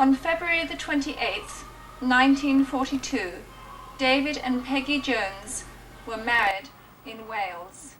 On February the 28th, 1942, David and Peggy Jones were married in Wales.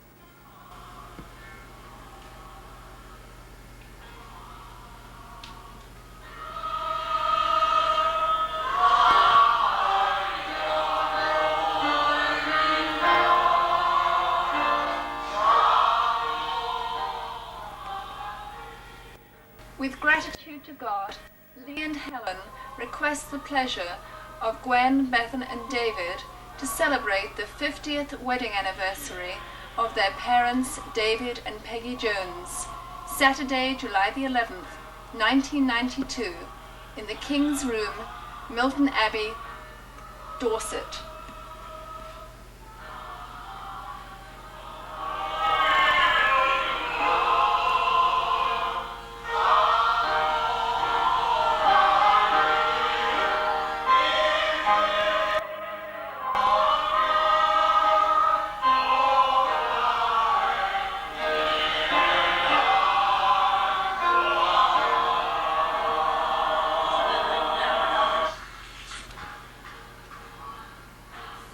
With gratitude to God, Lee and Helen request the pleasure of Gwen, Bethan and David to celebrate the 50th wedding anniversary of their parents David and Peggy Jones, Saturday, July the 11th, 1992, in the King's Room, Milton Abbey, Dorset.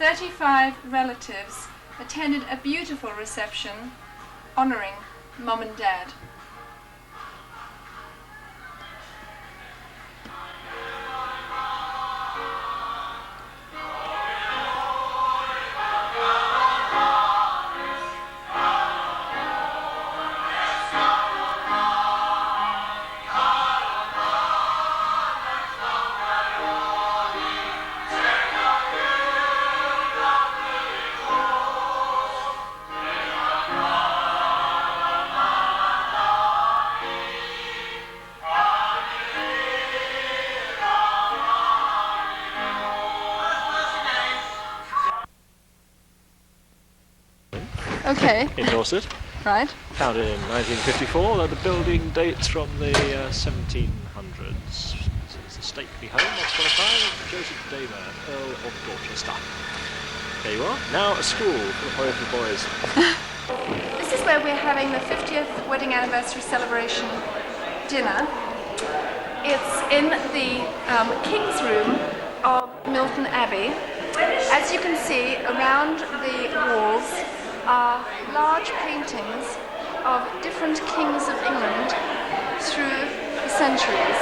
"35 relatives attended a beautiful reception honoring Mum and Dad. Okay. In Dorset. Right. Founded in 1954, though the building dates from the 1700s. It's a stately home once upon a time of Joseph Damer, Earl of Dorchester. There you are. Now a school for the boys. This is where we're having the 50th wedding anniversary celebration dinner. It's in the King's Room of Milton Abbey. As you can see, around the walls are large paintings of different kings of England through the centuries.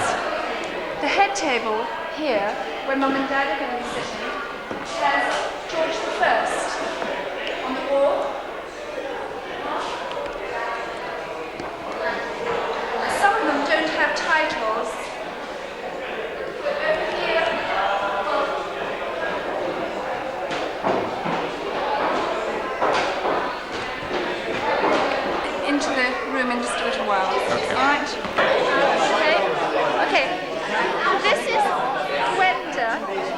The head table here, where Mum and Dad are going to be sitting, has George I on the wall. Some of them don't have titles. Over here, into the room in just a little while. Okay. All right. Okay. This is Gwenda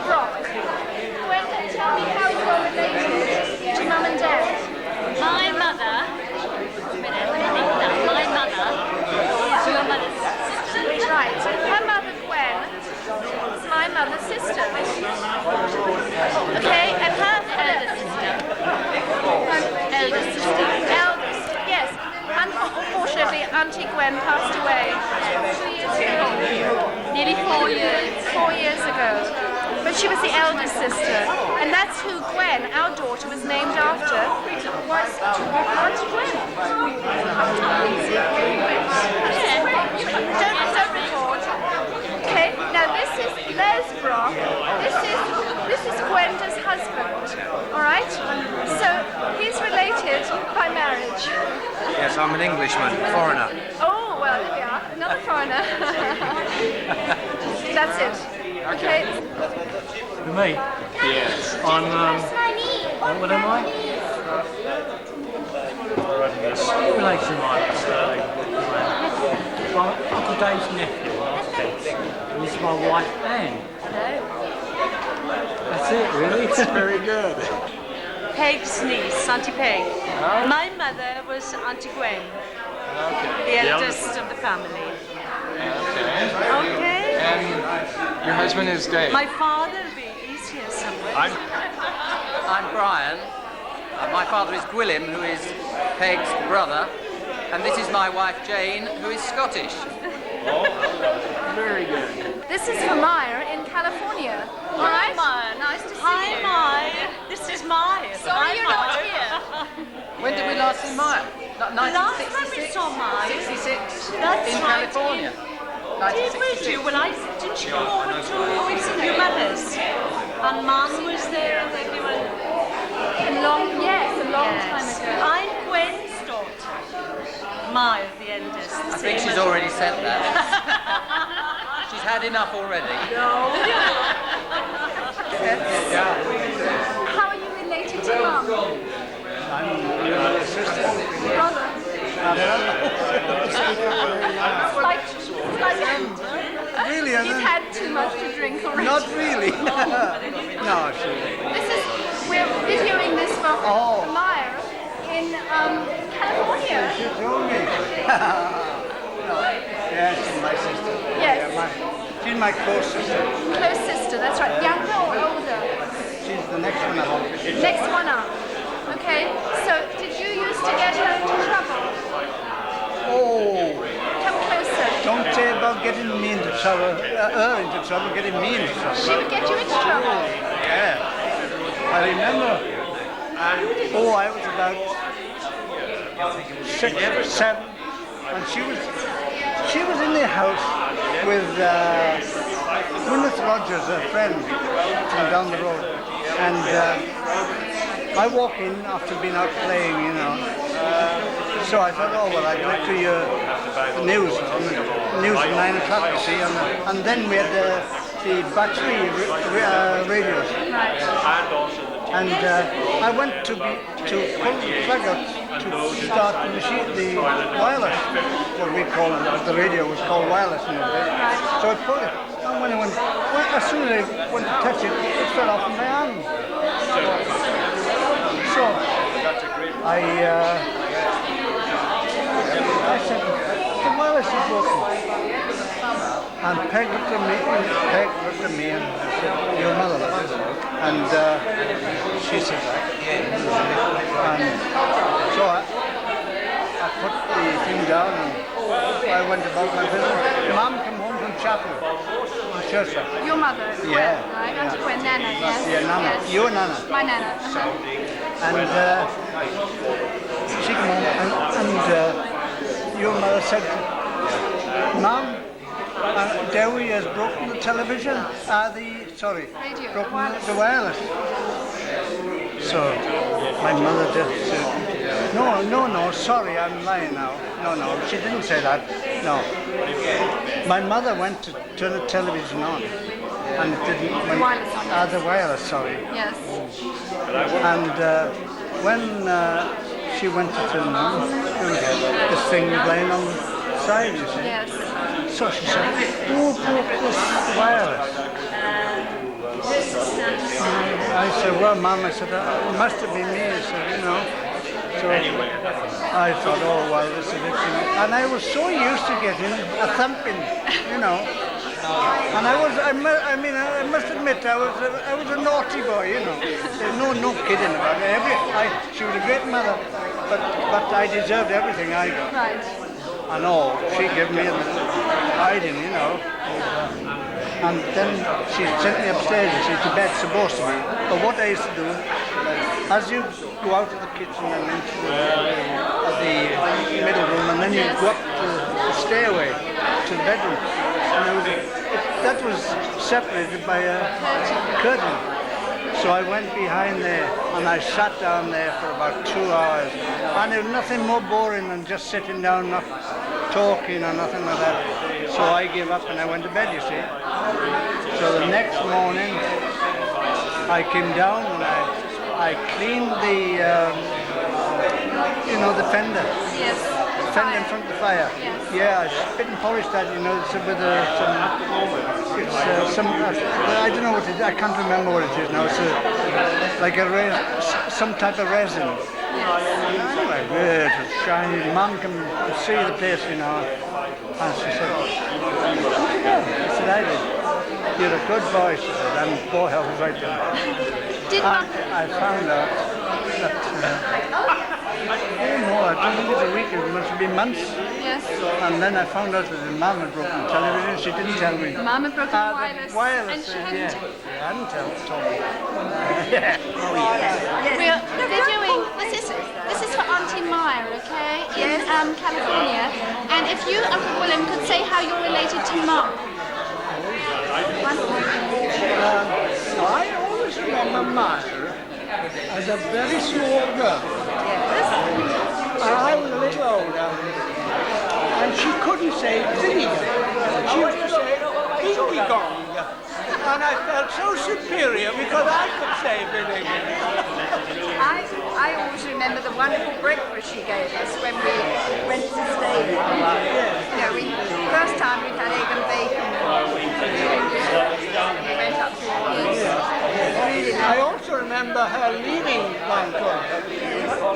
Brock. Gwenda, tell me how you are related to Mum and Dad. My mother is your mother's sister. Right. Her mother Gwen is my mother's sister. Okay, and her Elder sister. Elder sister. eldest. Yes. Unfortunately, Auntie Gwen passed away 2 years ago. Nearly 4 years. 4 years ago. But she was the eldest sister, and that's who Gwen, our daughter, was named after. Was Auntie Gwen. Don't record. Okay. Now this is Les Brock. This is Gwenda's husband. All right. So he's related by marriage. Yes, I'm an Englishman, foreigner. Oh well, there we are. Another foreigner. That's it. Okay. Me? Yes. I'm, what am I? Relation to my Uncle Dave's nephew, and this is my wife, Anne. That's it, really. It's very good. Peg's niece, Auntie Peg. Oh. My mother was Auntie Gwen, Okay. the eldest of the family. Okay. Okay. And your husband is Dave. My father will be easier somewhere. I'm Brian. My father is Gwilym, who is Peg's brother, and this is my wife Jane, who is Scottish. Very good. This is for Maya in California. All right? Maya, nice to see you. Hi, Maya. This is Maya. Sorry you're not here. When did we last see Maya? Last time we saw Maya. 66 That's in right. California. Did we do? Well, didn't you go over to your mother's? And Mum was there and then they were... A long time ago. I'm Gwen's daughter. Maya, the eldest. I think she's already said that. She's had enough already. How are you related to Mum? I'm your sister. Brother? Really, He's had too much to drink already. not really. No, We're videoing this for Oh. Maya in California. you told me. No. Yeah, she's my sister. Yes. She's my close sister. Close sister, that's right. Younger or older? She's the next one up. Next one up. Okay, so did you used to get her into trouble? Oh, Come closer. don't say about getting me into trouble. Her into trouble, getting me into trouble. She would get you into trouble. Yeah. I remember. Oh, I was about 6 or 7, and she was in the house with Gwyneth Rogers, a friend from down the road, and I walk in after being out playing, you know. So I thought, oh well, I'd like to hear the news at 9 o'clock, you see, and then we had the battery radios. And I went to pull the plug out to start the machine, the wireless, what we call it, the radio was called wireless in the day. So I pulled it, and when as soon as I went to touch it, it fell off in my hand. So I said, the wireless is broken. And Peg looked at me and said, your mother, that is it. And she said that. And so I put the thing down and I went about my business. Mum came home from chapel in church. Your mother, Gwen, Yeah. right? Auntie Gwen, Nana, yes? Yeah, Nana. Yes. Your Nana. My Nana. And she came home and your mother said, Mum, Dewey has broken the television, Radio, broken the wireless. So my mother just said, no, sorry, I'm lying now. No, she didn't say that, no. My mother went to turn the television on and didn't, the wireless, sorry. Yes. And when she went to turn it on, this thing was laying on the side, you see. Yes. So she said, who broke this wireless? I said, well, Mum, I said, it must have been me. I said, you know. So I thought, oh, well, this is it. And I was so used to getting a thumping, you know. And I must admit, I was a naughty boy, you know. There's no kidding about it. She was a great mother, but I deserved everything I got. Right. I know, she gave me a hiding, you know. And then she sent me upstairs, you see, to bed, supposed to be. But what I used to do, as you go out of the kitchen and into the middle room, and then you go up to the stairway, to the bedroom, and that was separated by a curtain. So I went behind there, and I sat down there for about 2 hours. And there was nothing more boring than just sitting down, not talking or nothing like that. So I gave up and I went to bed, you see. So the next morning, I came down and I cleaned the, the fender. Yes. Fender in front of the fire. Yes. Yeah, I spit and polished that, you know, with I don't know what it is, I can't remember what it is now. It's like some type of resin. Anyway, it was shiny. Mum can see the place, you know. And she said, I said, I did. You're a good boy, she said, and poor hell was right there. I found out that, I don't think it's a week it must have been months. Yes. And then I found out that the Mum had broken the television. She didn't tell me. Mum had broken the The wireless. wireless, And she yeah. hadn't. I hadn't told me. They're doing this is for Auntie Meyer, okay, in California. And if you, Uncle William, could say how you're related to Mum. I always remember Meyer as a very small girl. And I was a little older. And she couldn't say vinegar. She used to say dingy gong. And I felt so superior because I could say vinegar. I always remember the wonderful breakfast she gave us when we went to stay there. You know, first time we had egg and bacon. We went up to I also remember her leaving Vancouver.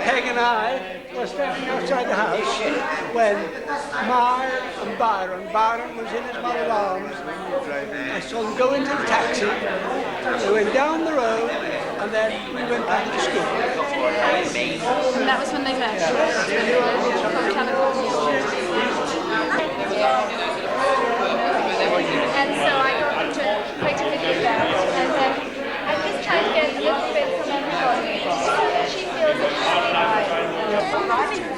Peg and I were standing outside the house when Byron was in his mother's arms. I saw them go into the taxi, they went down the road, and then we went back to school. And that was when they left. From California. And so I got them to create a video of that. And I'm just trying to get a little bit from everybody so that she feels that she's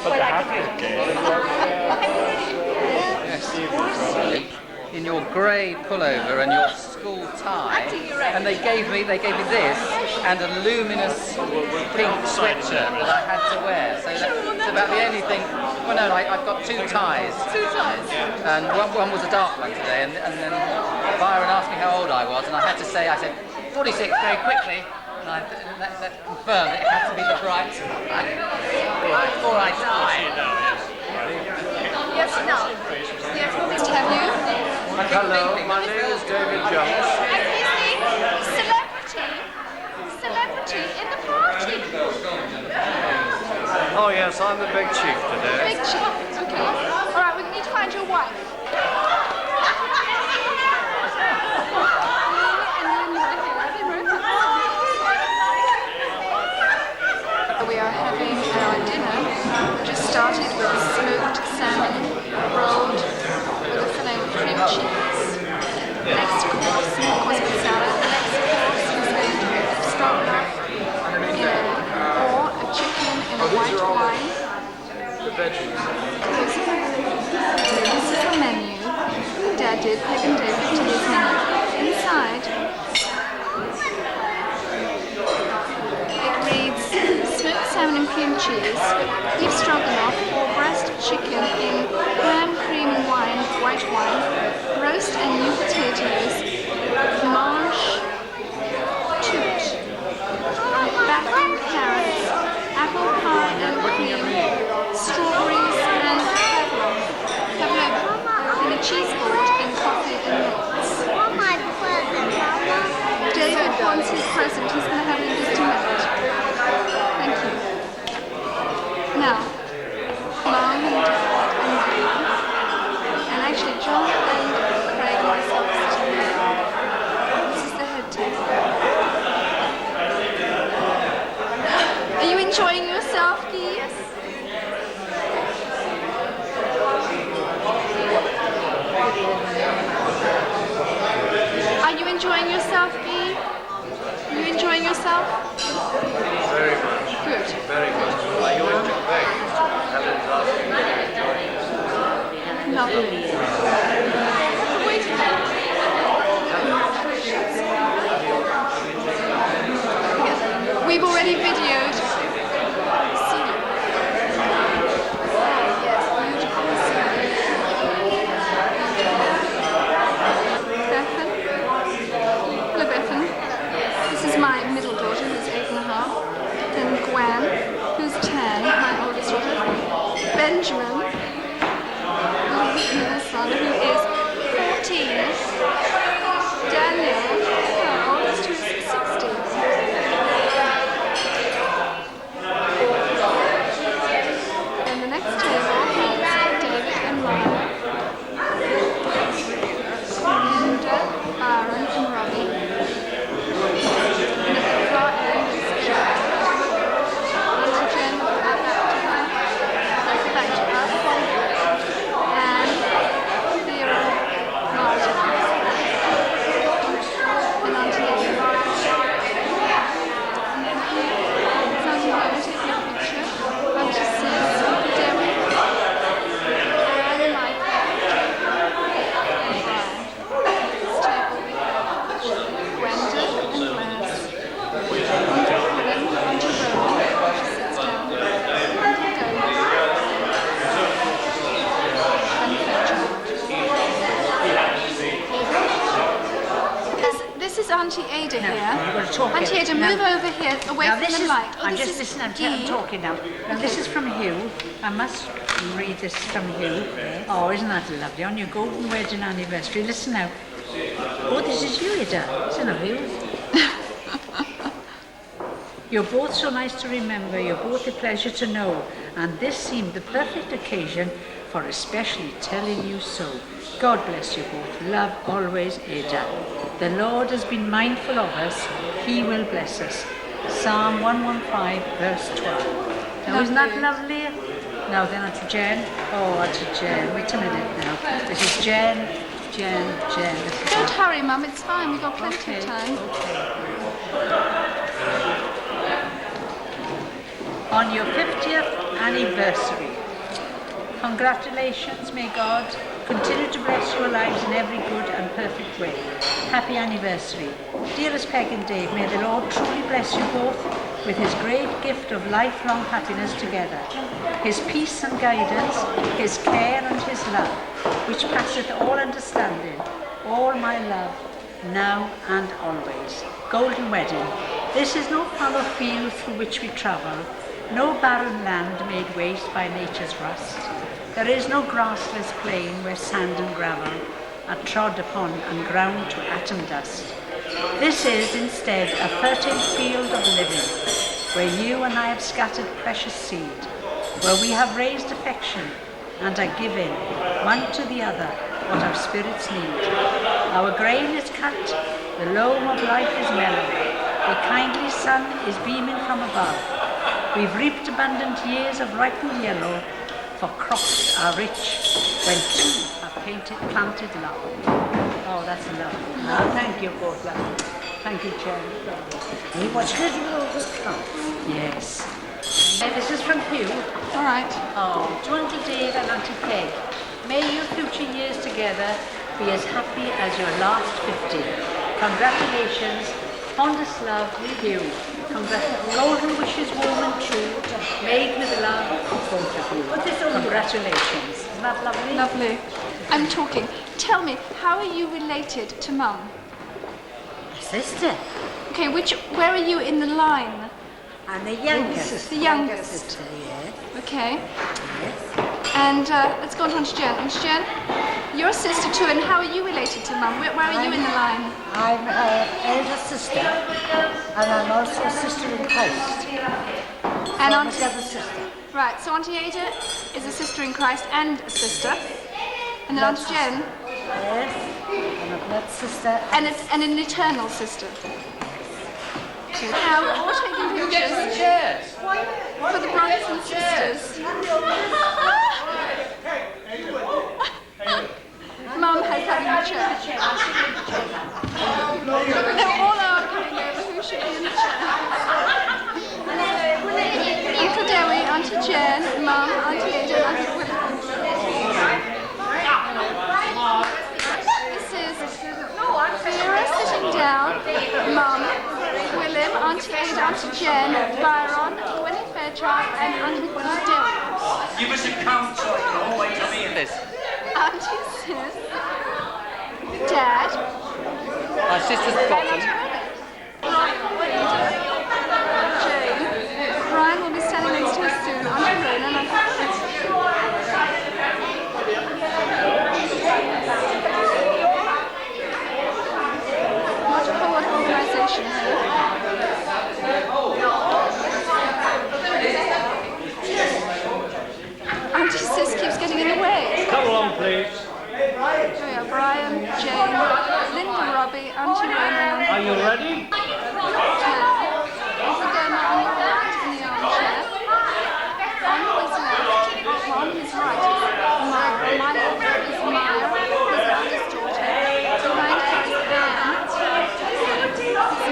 In your grey pullover and your school tie, and they gave me this and a luminous pink sweatshirt that I had to wear. So that's about the only thing. Well, no, I've got two ties. Two times. And one was a dark one today, and then Byron asked me how old I was, and I had to say, I said 46 very quickly, and that confirmed it had to be the bright before I die. Yes, no. Yes, nice to have you. Hello, my name is David Jones. And he's the celebrity in the party. Oh yes, I'm the big chief today. Big chief. Okay. All right, we need to find your wife. We are having our dinner. Just started with smoked salmon rolled with a fillet of cream cheese. Next course, of course, with salad. The next course is going to be stroganoff or a chicken in a white wine. The veggies. This is the menu. Dad did Peg and David to his menu. Inside, it reads smoked salmon and cream cheese, beef stroganoff or breast chicken in ham, cream, wine, white wine, roast and new potatoes, mange tout, baffin carrots, apple pie and cream, strawberries and pavlova, and a cheese board and coffee and nuts. David wants his present. He's going to have it in just a minute. Thank you. Now, Mom and Dad and me, and actually John and Craig and myself sitting there. This is the head table. Are you enjoying yourself, geese? Are you enjoying yourself, Guy? Are you enjoying yourself? Very much. Good. Very much. Are you enjoying? Lovely. Wait a minute. We've already videoed. Hello, Bethan. This is my middle daughter, who's 8.5. Then Gwen, who's 10, my oldest daughter. Benjamin, my middle son, who is 14. Daniel, our oldest, who is 16. And the next table has David and Maya. Linda, Byron and Robbie. And at the far end is Jack. Auntie Jen, back to her. Back to Auntie Ada No, here. you've got to talk Auntie it. Ada, No. move over here, away Now from this the is, light. Oh, I'm this just is listening, I'm E. talking now. Now this is from Hugh. I must read this from Hugh. Oh, isn't that lovely? On your golden wedding anniversary. Listen now. Oh, this is you, Ada. Isn't it, Hugh? You're both so nice to remember. You're both a pleasure to know. And this seemed the perfect occasion for especially telling you so. God bless you both. Love always, Ada. The Lord has been mindful of us. He will bless us. Psalm 115, verse 12. Now, isn't that lovely? Now then, Auntie Jen. Oh, Auntie Jen. Wait a minute now. This is Jen. This is Don't hurry, Mum, it's fine, we've got plenty of time. On your 50th anniversary. Congratulations, may God continue to bless your lives in every good and perfect way. Happy anniversary. Dearest Peg and Dave, may the Lord truly bless you both with his great gift of lifelong happiness together, his peace and guidance, his care and his love, which passeth all understanding, all my love, now and always. Golden wedding. This is no fallow field through which we travel, no barren land made waste by nature's rust. There is no grassless plain where sand and gravel are trod upon and ground to atom dust. This is instead a fertile field of living, where you and I have scattered precious seed, where we have raised affection and are giving one to the other what our spirits need. Our grain is cut, the loam of life is mellow, the kindly sun is beaming from above. We've reaped abundant years of ripened yellow, for crops are rich when two have planted love. Oh, that's lovely. Oh, thank you, both. Thank you, Chair. What's good Yes. And this is from Hugh. All right. Oh, to Uncle Dave and Auntie Peg, may your future years together be as happy as your last 50. Congratulations. Fondest love with you. Golden wishes warm and true, made with love of both of you. Congratulations. Isn't that lovely? Lovely. I'm talking. Tell me, how are you related to Mum? Sister. Okay, where are you in the line? And the youngest. The youngest. Sister, yeah. Okay. Yes. And let's go on to Auntie Jen. Auntie Jen, you're a sister too, and how are you related to Mum? Where are you in the line? I'm her elder sister, and I'm also a sister in Christ. And I'm Auntie, a sister. right, so Auntie Ada is a sister in Christ and a sister. And then Auntie Jen, Yes, I'm a blood sister. and an eternal sister. Now we're all taking pictures for the brothers and sisters. Mum has having a chair. They all are coming over. Who should be in the chair? Uncle Dewi, Auntie Jen, Mum, Auntie Ada, and Auntie William. This is Vera sitting down, Mum, William, Auntie Ada, Auntie Jen, Byron, Winnie Fairchild, and Uncle Dewi. Give us a count so I can always see this. Auntie Sis, Dad, My sister's bottom. Jane. Brian will be standing next to us soon. Auntie Lynn and what a whole organisation Auntie Sis keeps getting in the way. Come along, please. Oh yeah, Brian, Jane, Linda, Robbie, Auntie Lynn. Are you ready? On his right is Myra. My left is Myra, his eldest daughter. Behind her is Anne,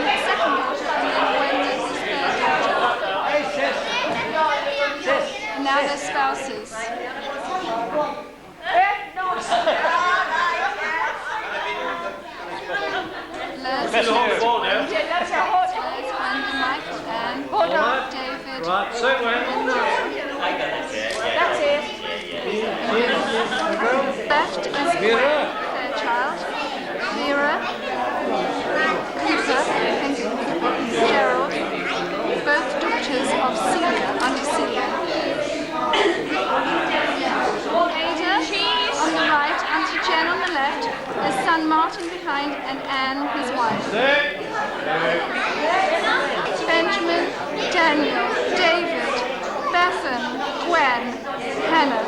his second daughter, and then Wendy, his third daughter. And now their spouses. Best on board now. There's Wendy, Michael, Anne, David. Right, sit where? That's it. Left is Fairchild, Vera, Cooper, son Martin behind, and Anne, his wife. Benjamin, Daniel, David, Bethan, Gwen, Hannah.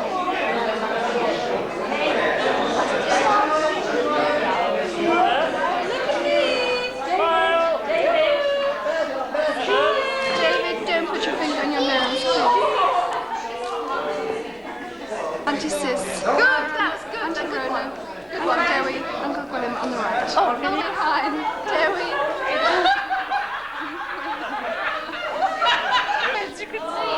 David, don't put your finger in your nose, please. Auntie Sis. Good, that was good. Auntie Rona. Uncle Dewi, Uncle Gwilym on the right. Oh, really? Fine. Dewi. As you can see.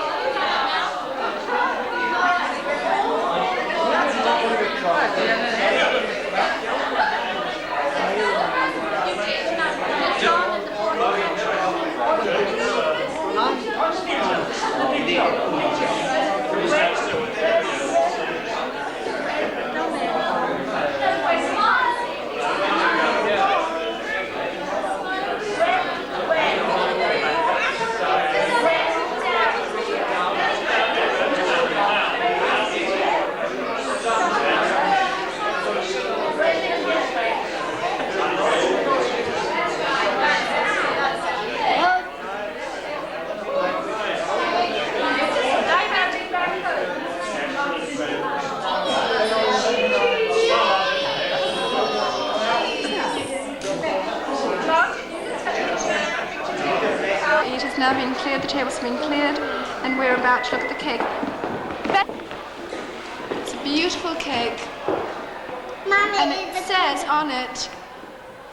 Now been cleared, the table's been cleared, and we're about to look at the cake. It's a beautiful cake, Mommy, and it says on it,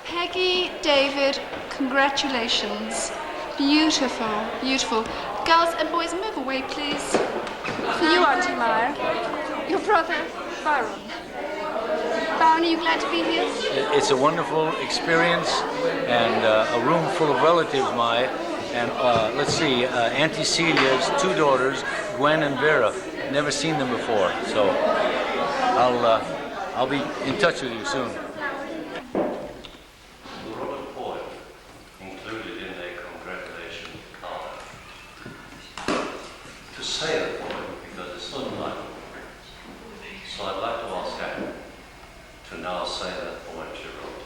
Peggy, David, congratulations. Beautiful, beautiful. Girls and boys, move away, please. For you, Auntie Meyer. Your brother, Byron. Byron, are you glad to be here? It's a wonderful experience, and a room full of relatives, Maya. And let's see, Auntie Celia's two daughters, Gwen and Vera. Never seen them before, so I'll be in touch with you soon. The Robert poem included in their congratulation card. To say the poem because it's unlike, so I'd like to ask Anne to now say that poem she wrote.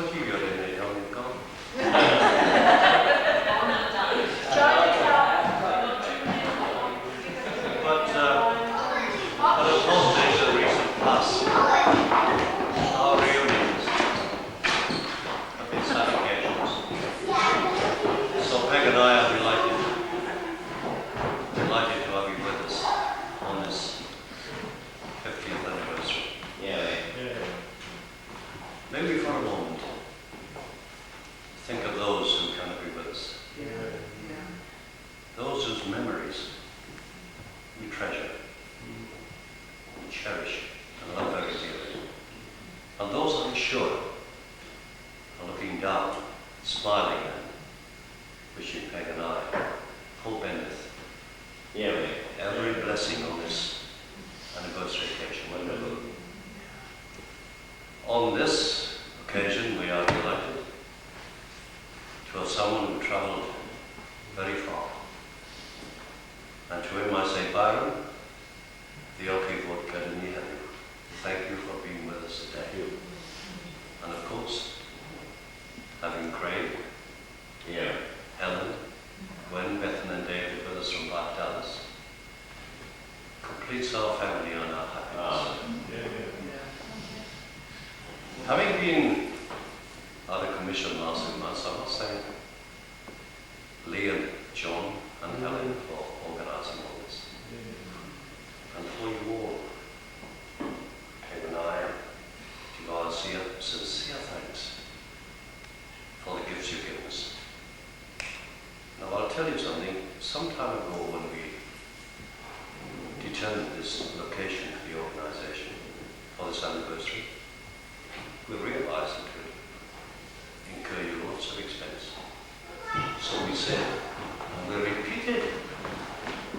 Put you in it, you've gone. But of course, there's a recent past. Our reunions have been sad occasions. So Peg and I are delighted to have you with us on this 50th anniversary. Yeah. Maybe for a moment, think of those who cannot be with us. Those whose memories we treasure, we cherish, and love very dearly. And those I'm sure are looking down, smiling and wishing Peg and I full benefit. Every blessing on this anniversary occasion. Wonderful. On this occasion, we are delighted to have someone who travelled very far. And to him I say, Byron, the Oki Vodka in the heaven. Thank you for being with us today. And of course, having Craig, Helen, Gwen, Bethan and David with us from Bath Dallas, completes our family and our happiness. Having been out of commission last 2 months, I must thank Lee and John and Helen for organising all this. And for you all, Peg and I give our sincere thanks for the gifts you've given us. Now I'll tell you something, some time ago when we determined this location for the organisation for this anniversary, we realised it would incur you lots of expense. So we said, and we repeated,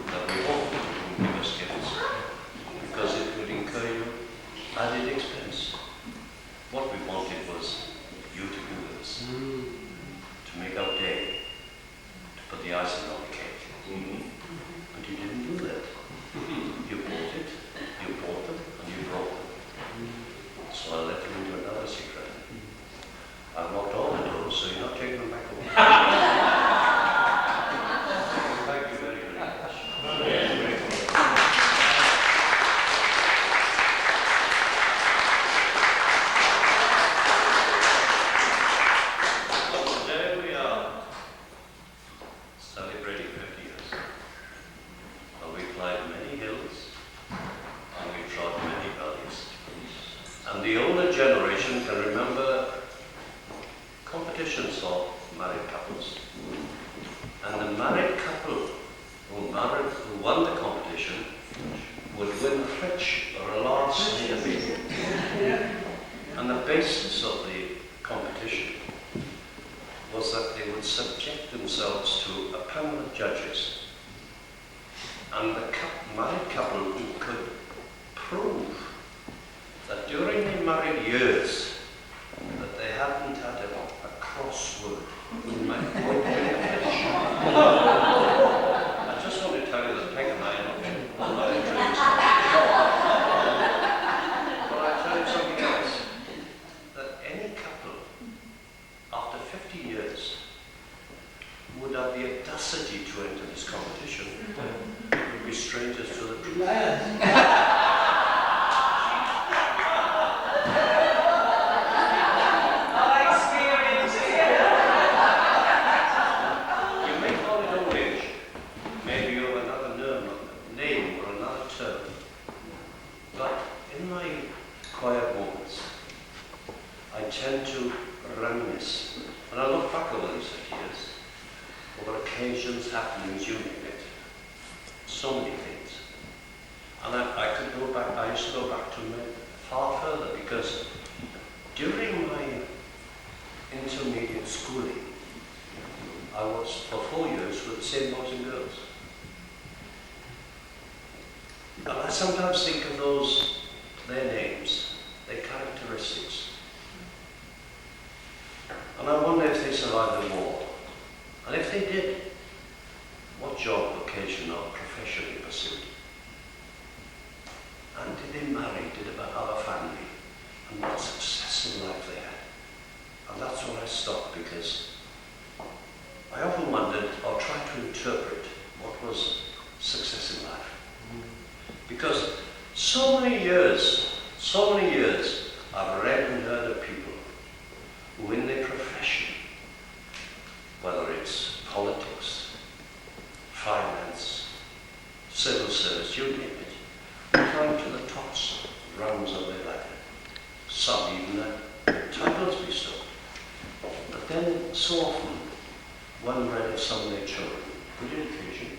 that we hoped you would give us gifts because it would incur you added expense. What we wanted was you to be with us, to make our day, to put the icing on the cake. But you didn't do that. You bought it, and you brought them. So I'll let you into another secret. I've locked all the doors, so you're not taking them back home. Thank you very, very much. So today we are celebrating 50 years. And we've climbed many hills, and we've trod many valleys. And the older generation can remember competitions of married couples. And the married couple who won the competition would win a fridge or a large TV. And the basis of the competition was that they would subject themselves to a panel of judges. And the married couple who could prove that during their married years that they hadn't had a crossword might win a fridge. I just want to tell you that Peg and I are not introduced. But I tell you something else, that any couple after 50 years would have the audacity to enter this competition would be strangers to the truth. Quiet moments, I tend to reminisce, and I look back over these 50 years, over occasions, happenings, you name it, so many things. And I could go back, I used to go back to far further, because during my intermediate schooling, I was for 4 years with the same boys and girls. And I sometimes think of their names, their characteristics. And I wonder if they survived the war. And if they did, what job, vocation or profession they pursued. And did they marry, did they have a family, and what success in life they had. And that's when I stopped, because I often wondered or tried to interpret what was success in life. Because so many years I've read and heard of people who in their profession, whether it's politics, finance, civil service, you name it, climb to the tops rungs of their ladder. Some even had titles bestowed. But then so often one read of some of their children, good education,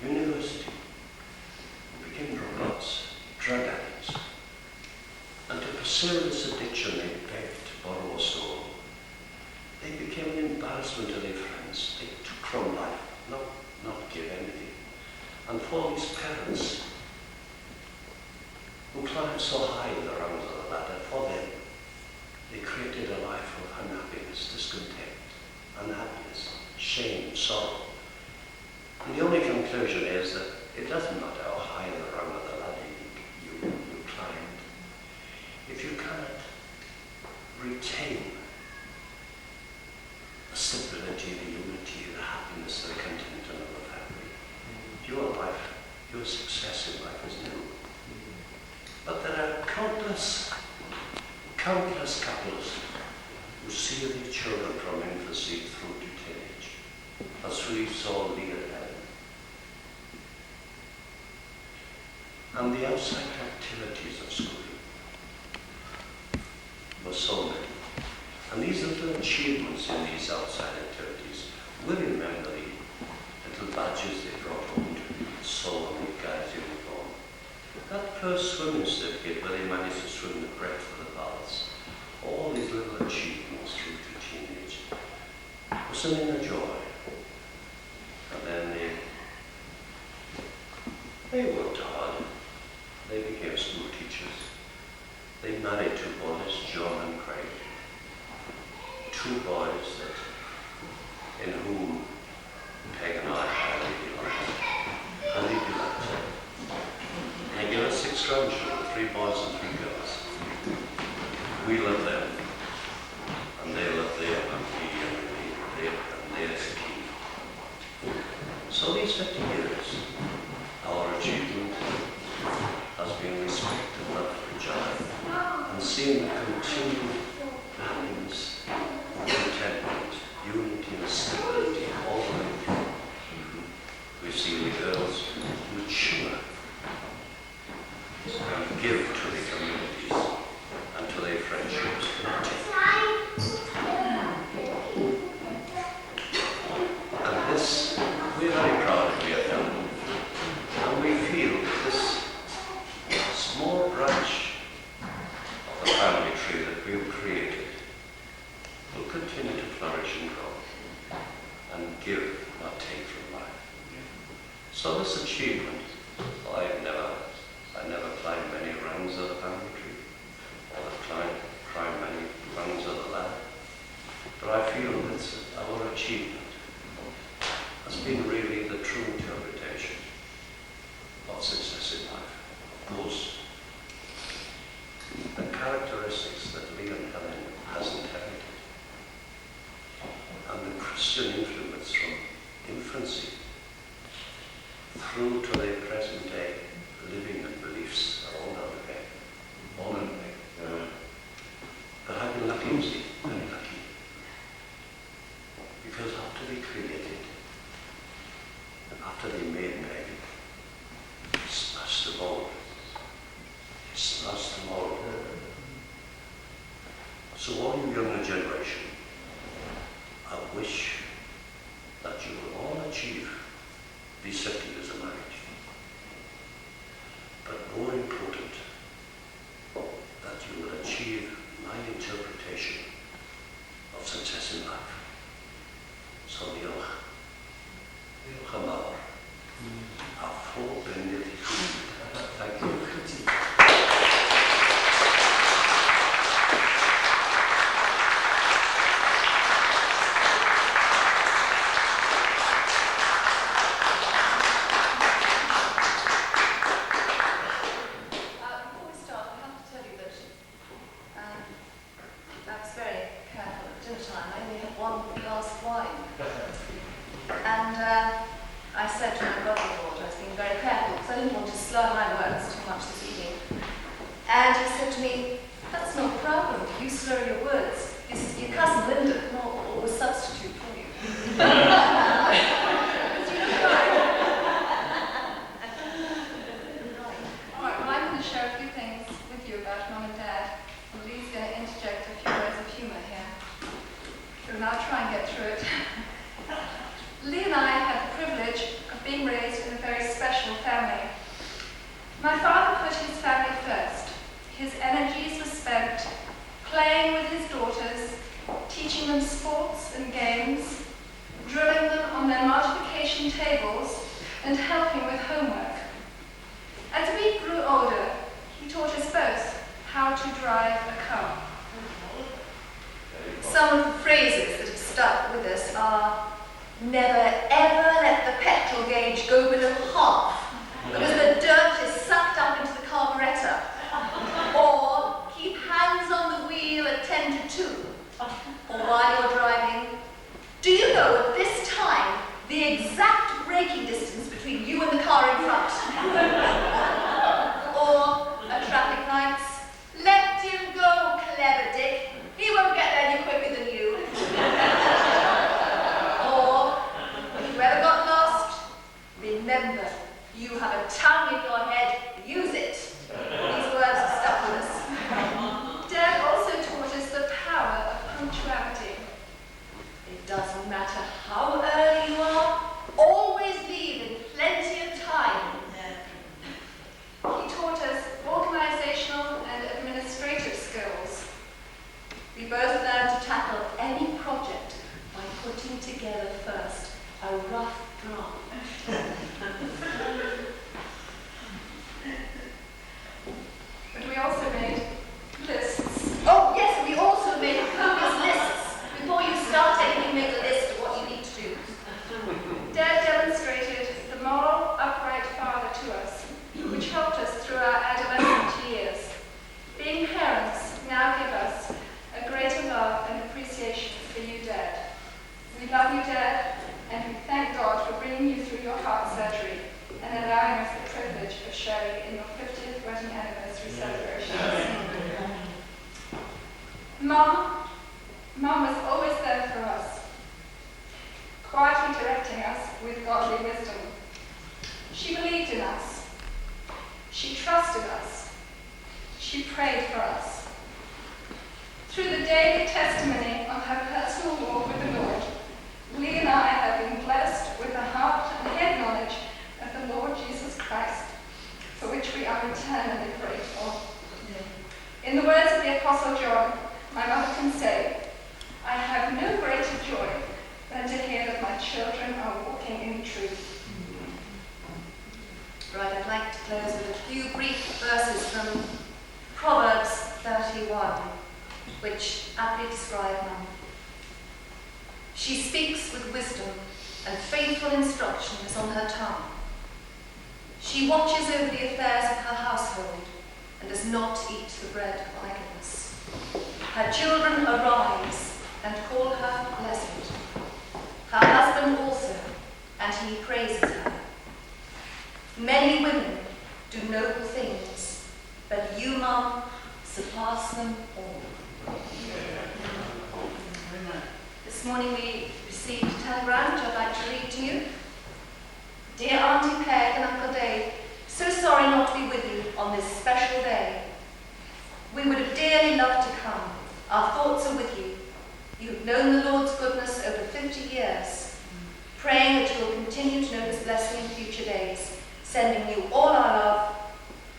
university, who became dropouts, drug addicts. And to pursue this addiction they begged, borrow or stole. They became an embarrassment to their friends. They took from life, not give anything. And for these parents who climbed so high in the rungs of the ladder, for them, they created a life of unhappiness, discontent, unhappiness, shame, sorrow. And the only conclusion is that it doesn't matter how high in the rung of the ladder you climbed. If you cannot retain the stability, the unity, the happiness, the contentment of the family, your life, your success in life is nil. But there are countless couples who see their children from infancy through to teenage, as we saw Leah and Helen. And the outside activities of schooling were so many. And these little achievements in these outside activities, we remember the little badges they brought home to sew on the guy's uniform. That first swimming certificate where they managed to swim the breadth of the baths, all these little achievements through to teenage, was an inner joy. And then they worked hard. They became school teachers. They married two boys, John and Craig. Two boys in whom Peg and I highly delighted. They gave us 6 grandchildren, 3 boys and 3 girls. We loved them, and they loved them, and theirs key. So these 50 years, our achievement has been respect and love for each other, and seeing the continued happiness, contentment, unity and stability all the way through. We've seen the girls mature and give to the communities and to their friendships. And this, we're very proud of we have done. And we feel that this small branch of the family tree that we've created will continue to flourish and grow and give, not take from life. So this achievement, I never climbed many rungs of the family tree, or climbed many rungs of the ladder, but I feel that our achievement has been really the true interpretation of success in life. The characteristics that Leah and Helen has inherited, and the Christian influence from infancy through to their present day living and beliefs are all out of bed. All in bed. But I've been lucky, you see, very lucky. Because after they created, after they made Meg, they smashed the mold. They smashed the mold. So all you younger generation, I wish that you will all achieve these 50 years of marriage. But more important, that you will achieve my interpretation of success in life. So diolch. Diolch yn fawr. A phob bendydd I chi. Thank you. That's very careful. dinner time. I only had one glass of wine. And I said to my brother-in-law, I was being very careful because I didn't want to slur my words too much this evening. And he said to me, "That's no problem. You slur your words. Your cousin Linda can always substitute for you." Alright, well, I'm going to share a few things with you about Mum and Dad. And Lee's going to interject a few words of humour here. And I'll try and get through it. Lee and I had the privilege of being raised in a very special family. My father put his family first. His energies were spent playing with his daughters, teaching them sports and games, drilling them on their multiplication tables, and helping with homework. As we grew older, he taught us both how to drive a car. Some of the phrases that have stuck with us are, "Never ever let the petrol gauge go below half, because the dirt is sucked up into the carburettor." Or, "Keep hands on the wheel at 10 to 2. Or while you're driving, "Do you know at this time the exact braking distance between you and the car in front?" Or, at traffic lights, "Let him go, clever Dick. He won't get there any quicker than you." Or, "If you ever got lost, remember, you have a tongue in your head, use it." These words have stuck with us. Dad also taught us the power of punctuality. It doesn't matter how early you are, always leave in plenty of time. He taught us organisational and administrative skills. We both learned to tackle any project by putting together first a rough draft. But we also made lists. Oh yes, we also made copious lists. Before you start anything, make a list of what you need to do. Dad demonstrated the moral, upright father to us, which helped us through our adolescent years. Being parents now give us a greater love and appreciation for you, Dad. We love you, Dad, and we thank God for bringing you through your heart surgery and allowing us the privilege of sharing in your 50th wedding anniversary celebrations. Mum was always there for us, quietly directing us with godly wisdom. She believed in us. She trusted us. She prayed for us. Through the daily testimony of her personal walk with the Lord, Lee and I have been blessed with the heart and head knowledge of the Lord Jesus Christ, for which we are eternally grateful. In the words of the Apostle John, my mother can say, "I have no greater joy than to hear that my children are walking in truth." Right, I'd like to close with a few brief verses from Proverbs 31, which aptly describe Mum. She speaks with wisdom, and faithful instruction is on her tongue. She watches over the affairs of her household, and does not eat the bread of idleness. Her children arise and call her blessed. Her husband also, and he praises her. Many women do noble things, but you, Mum, surpass them all. This morning we received a telegram which I'd like to read to you. Dear Auntie Peg and Uncle Dave, so sorry not to be with you on this special day. We would have dearly loved to come. Our thoughts are with you. You have known the Lord's goodness over 50 years. Praying that you will continue to know His blessing in future days. Sending you all our love,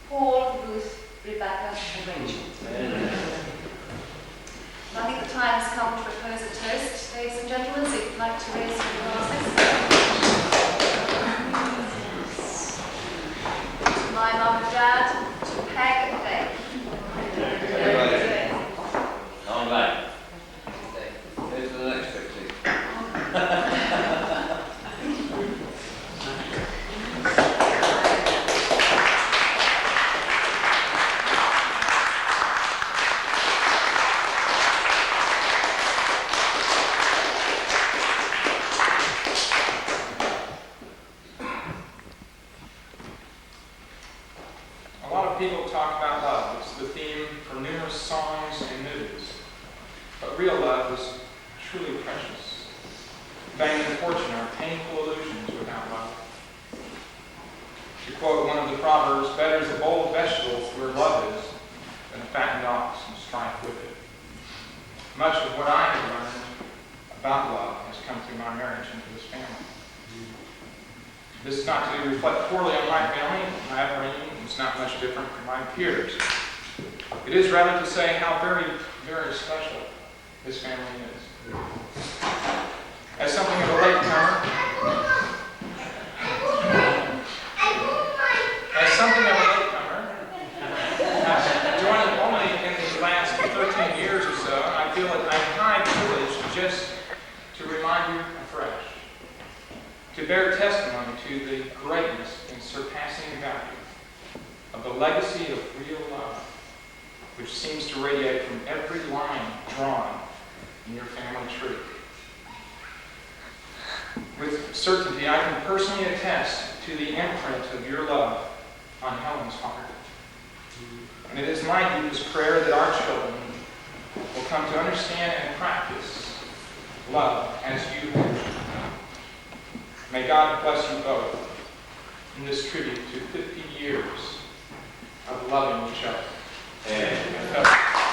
Paul, Ruth, Rebecca, and Rachel. I think the time has come to propose a toast, ladies and gentlemen, so if you'd like to raise your glasses. To my mum and dad, to Peg and Dave. Come back. Here's the next picture. Vain and fortune are painful illusions without love. To quote one of the Proverbs, better is a bowl of vegetables where love is than a fattened ox and strife with it. Much of what I have learned about love has come through my marriage into this family. This is not to reflect poorly on my family. My upbringing is not much different from my peers. It is rather to say how very, very special this family is. As something of a latecomer, joining only in the last 13 years or so, I feel it a high privilege just to remind you afresh, to bear testimony to the greatness and surpassing value of the legacy of real love, which seems to radiate from every line drawn in your family tree. With certainty, I can personally attest to the imprint of your love on Helen's heart. And it is my deepest prayer that our children will come to understand and practice love as you have. May God bless you both in this tribute to 50 years of loving each other. Amen.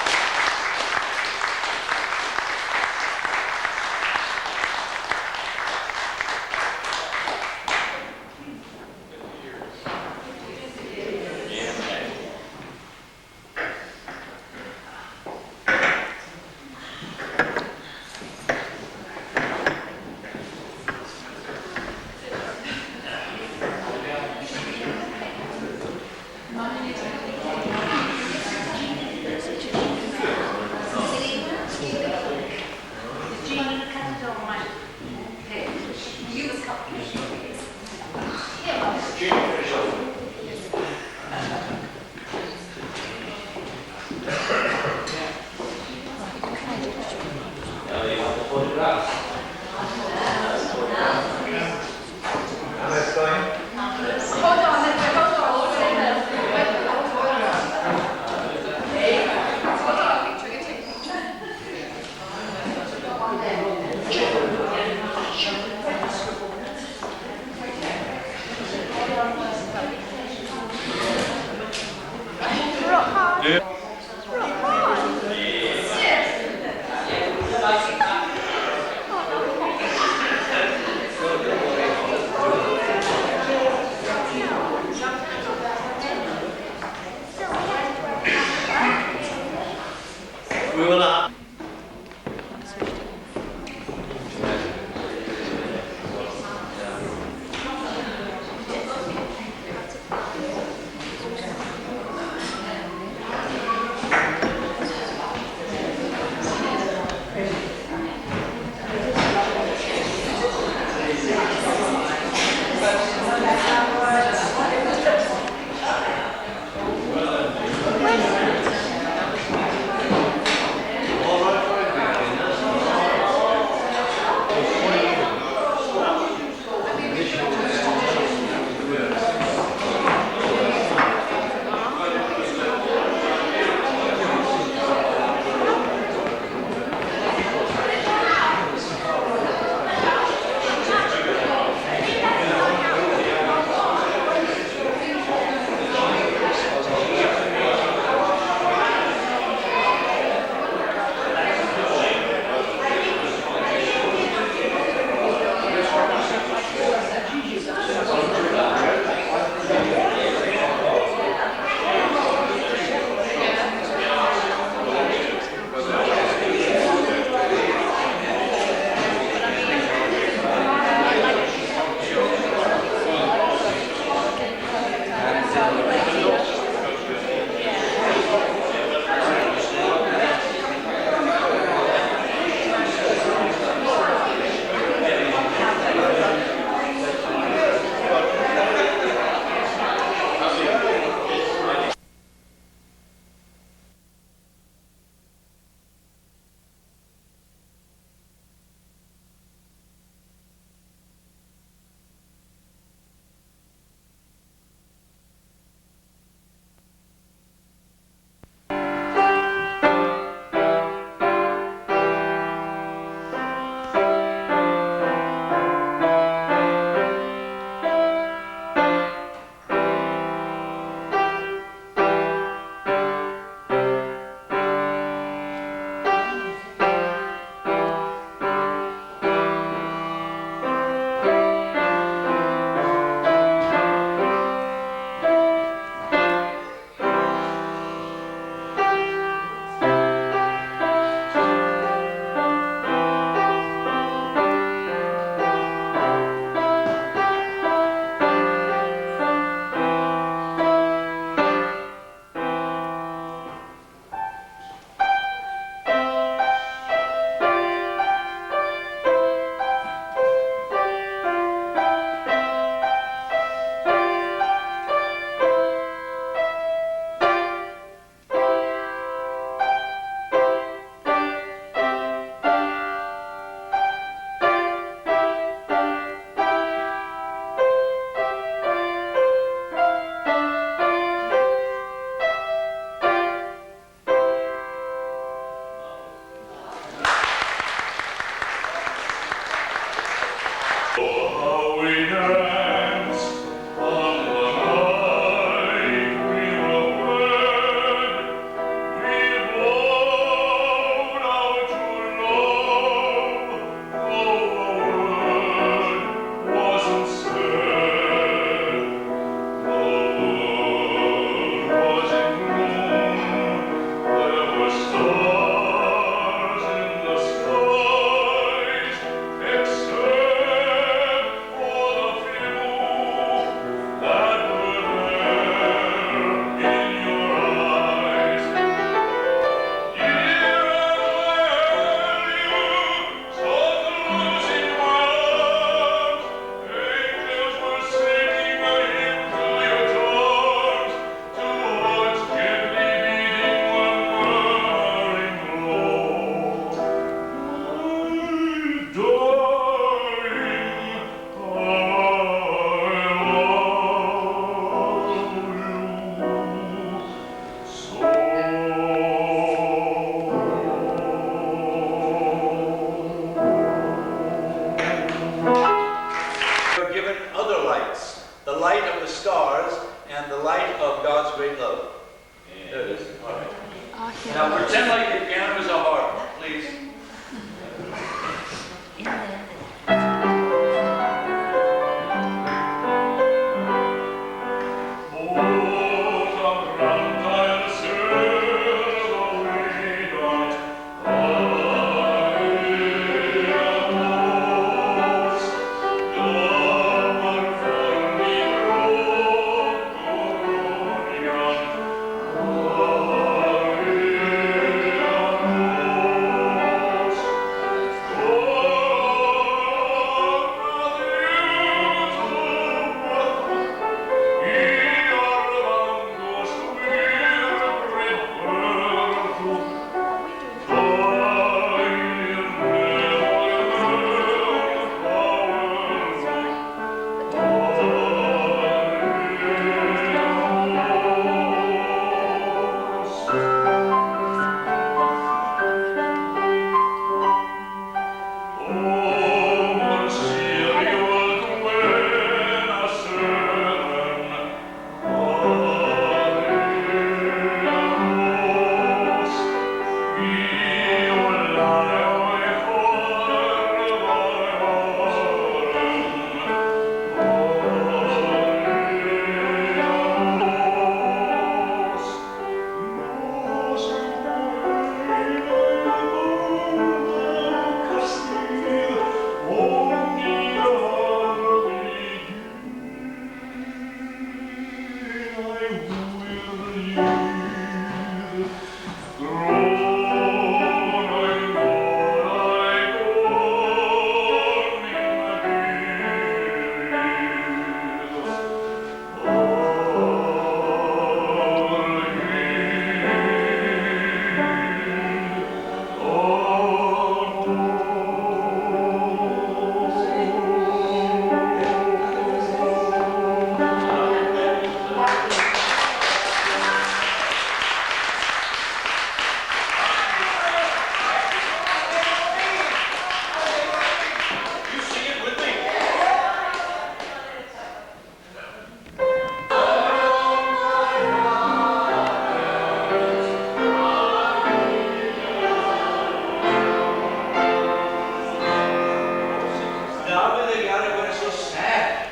Now when they got it when it's so sad.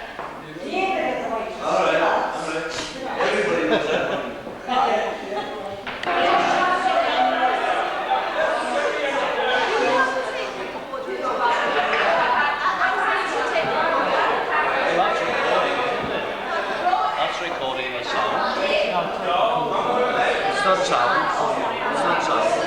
All right. Everybody knows that one. That's recording the sound. It's not sound. It's not sound.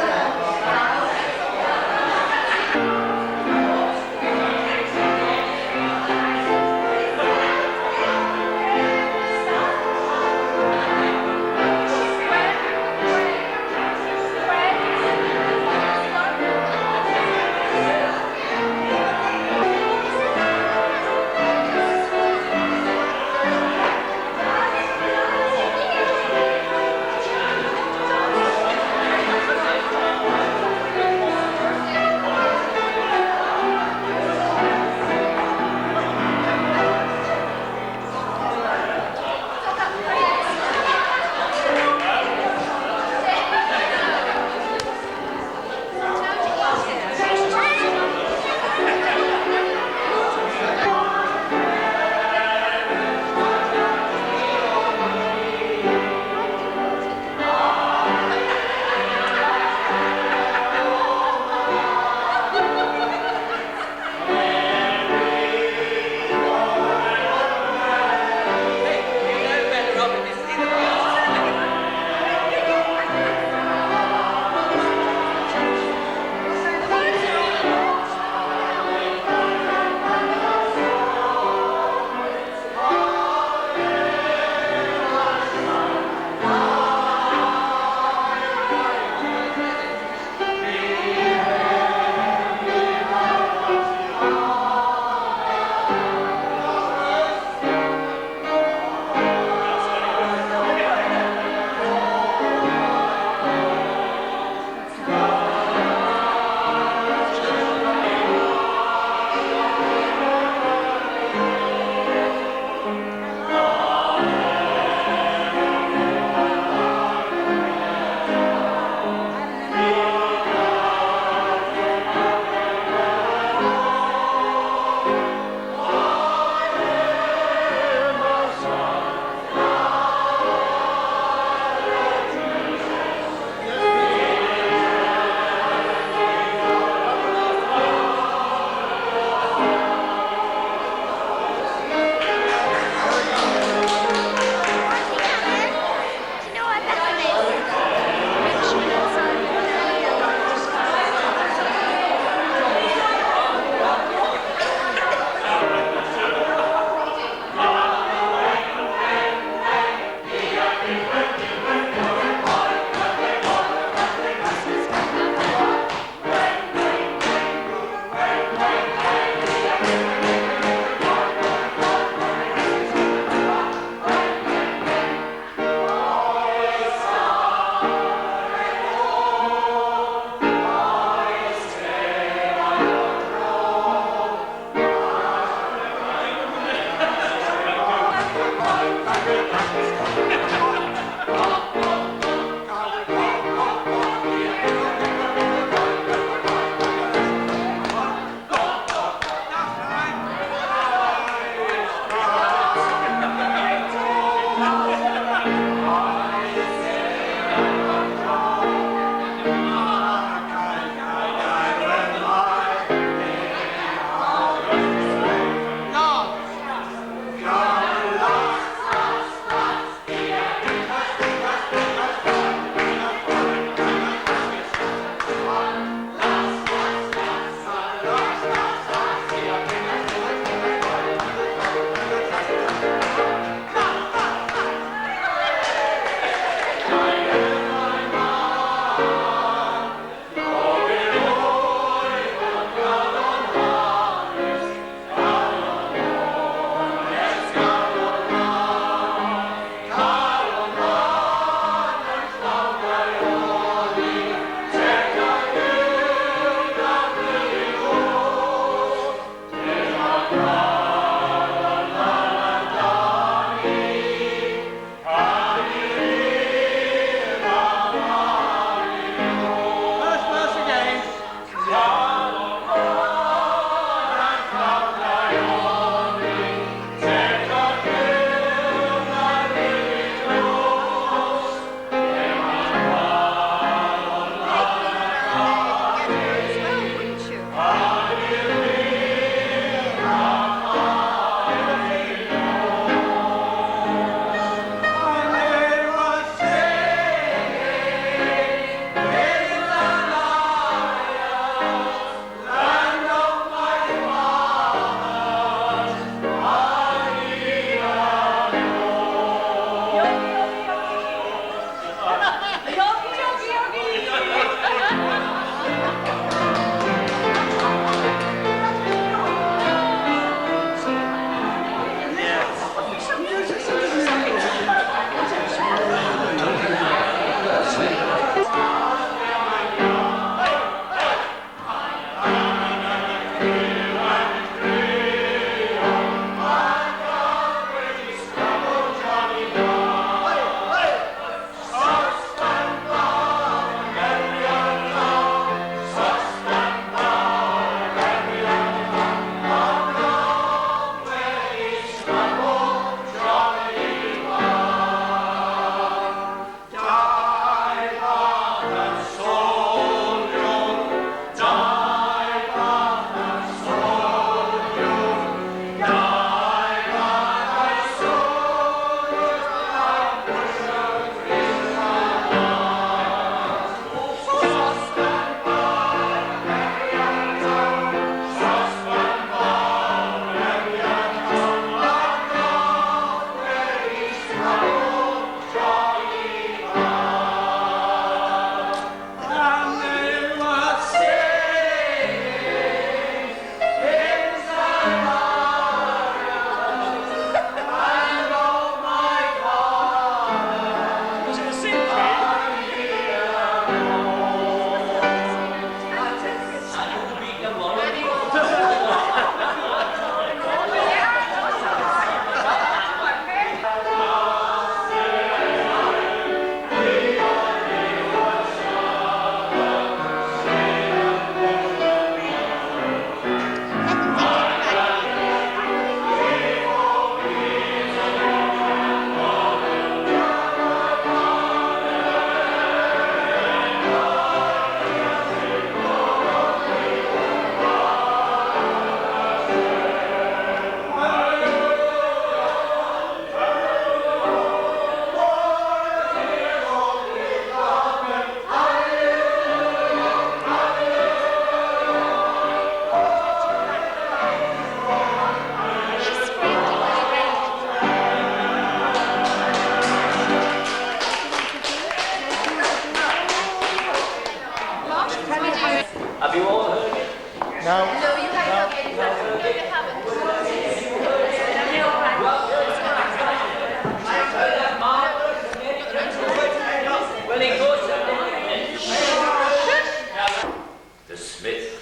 The smith,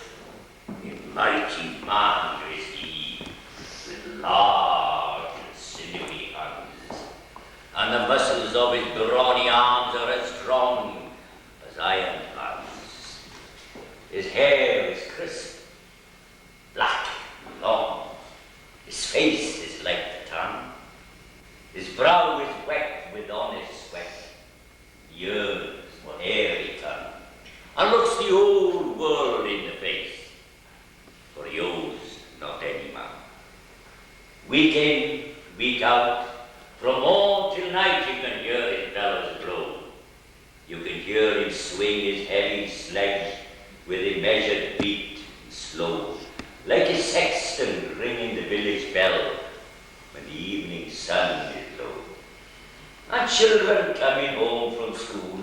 a mighty man is he, with large and sinewy hands, and the muscles of his brawny arms are as strong as iron bands. His hair is crisp, black and long. His face is like the tan. His brow is wet with honest sweat. He yearns for airy tongue, and looks the old world in the face, for he owes not any man. Week in, week out, from morn till night you can hear his bellows blow. You can hear him swing his heavy sledge with a measured beat and slow, like a sexton ringing the village bell when the evening sun is low. And children coming home from school,